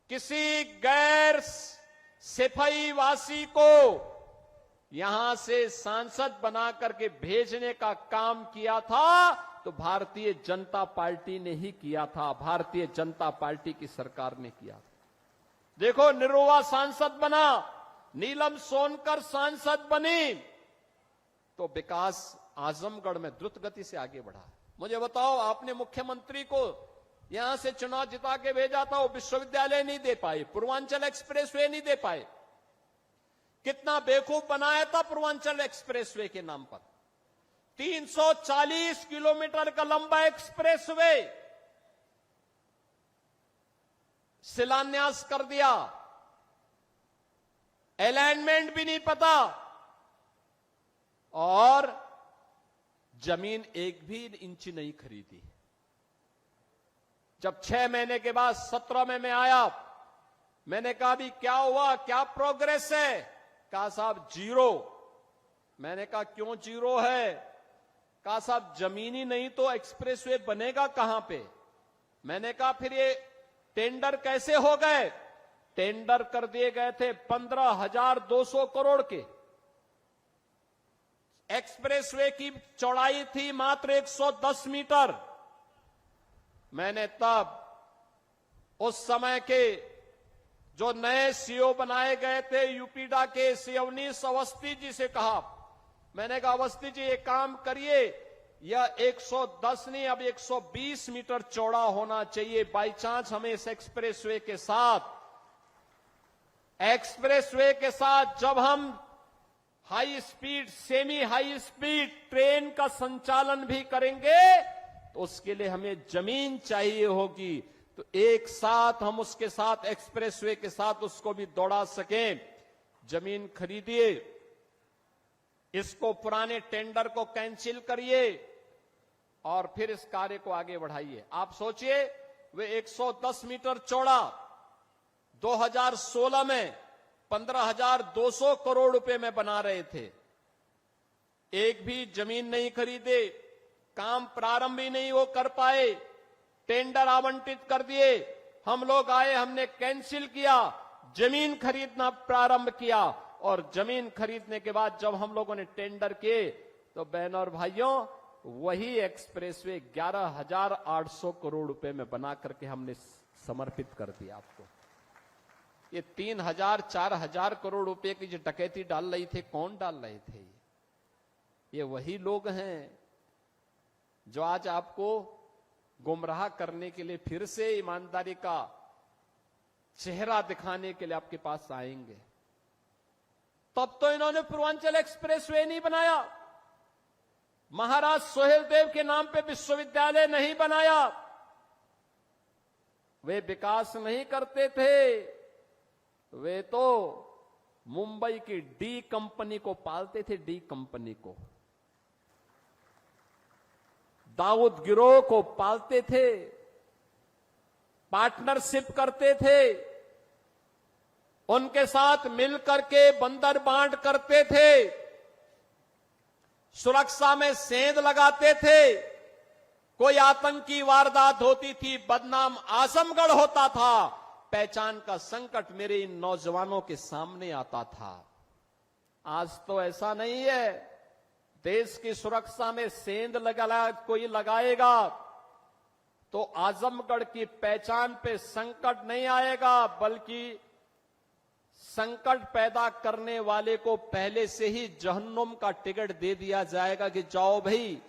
किसी गैर सिपाही वासी को यहां से सांसद बना करके भेजने का काम किया था तो भारतीय जनता पार्टी ने ही किया था, भारतीय जनता पार्टी की सरकार ने किया था। देखो, निरुआ सांसद बना, नीलम सोनकर सांसद बनी, तो विकास आजमगढ़ में द्रुत गति से आगे बढ़ा। मुझे बताओ, आपने मुख्यमंत्री को यहां से चुनाव जिता के भेजा था, वो विश्वविद्यालय नहीं दे पाए, पूर्वांचल एक्सप्रेसवे नहीं दे पाए। कितना बेवकूफ बनाया था पूर्वांचल एक्सप्रेसवे के नाम पर। 340 किलोमीटर का लंबा एक्सप्रेसवे शिलान्यास कर दिया, अलाइनमेंट भी नहीं पता, और जमीन एक भी इंच नहीं खरीदी। जब 6 महीने के बाद 17 में मैं आया, मैंने कहा भी क्या हुआ, क्या प्रोग्रेस है? कहा साहब जीरो। मैंने कहा क्यों जीरो है? कहा साहब जमीन ही नहीं तो एक्सप्रेसवे बनेगा कहां पे? मैंने कहा फिर ये टेंडर कैसे हो गए? टेंडर कर दिए गए थे 15,200 करोड़ के। एक्सप्रेसवे की चौड़ाई थी मात्र 110 मीटर। मैंने तब उस समय के जो नए सीओ बनाए गए थे यूपीडा के, सिवनीश अवस्थी जी से कहा, मैंने कहा अवस्थी जी एक काम करिए, यह 110 नहीं अब 120 मीटर चौड़ा होना चाहिए। बाई चांस हमें इस एक्सप्रेसवे के साथ जब हम high speed, semi high speed train का संचालन भी करेंगे तो उसके लिए हमें जमीन चाहिए होगी, तो एक साथ हम उसके साथ एक्सप्रेसवे के साथ उसको भी दौड़ा सकें। जमीन खरीदिए, इसको पुराने टेंडर को कैंसिल करिए और फिर इस कार्य को आगे बढ़ाइए। आप सोचिए, वे 110 मीटर चौड़ा 2016 में 15,200 करोड़ रुपए में बना रहे थे। एक भी जमीन नहीं खरीदे, काम प्रारंभ ही नहीं वो कर पाए, टेंडर आवंटित कर दिए। हम लोग आए, हमने कैंसिल किया, जमीन खरीदना प्रारंभ किया, और जमीन खरीदने के बाद जब हम लोगों ने टेंडर किए तो बहनों और भाइयों, वही एक्सप्रेसवे 11,800 करोड़ रुपए में बना करके हमने समर्पित कर दिया आपको। ये 3,000 4,000 करोड़ रुपए की जो डकैती डाल रही थे, कौन डाल रहे थे? ये वही लोग हैं जो आज आपको गुमराह करने के लिए फिर से ईमानदारी का चेहरा दिखाने के लिए आपके पास आएंगे। तब तो इन्होंने पूर्वांचल एक्सप्रेसवे नहीं बनाया, महाराज सोहेलदेव के नाम पे विश्वविद्यालय नहीं बनाया, वे विकास नहीं करते थे, वे तो मुंबई की डी कंपनी को पालते थे, डी कंपनी को, दाऊद गिरोह को पालते थे, पार्टनरशिप करते थे, उनके साथ मिलकर के बंदर बांट करते थे, सुरक्षा में सेंध लगाते थे। कोई आतंकी वारदात होती थी, बदनाम आजमगढ़ होता था, पहचान का संकट मेरे इन नौजवानों के सामने आता था। आज तो ऐसा नहीं है। देश की सुरक्षा में सेंध कोई लगाएगा तो आजमगढ़ की पहचान पे संकट नहीं आएगा, बल्कि संकट पैदा करने वाले को पहले से ही जहन्नुम का टिकट दे दिया जाएगा कि जाओ भाई,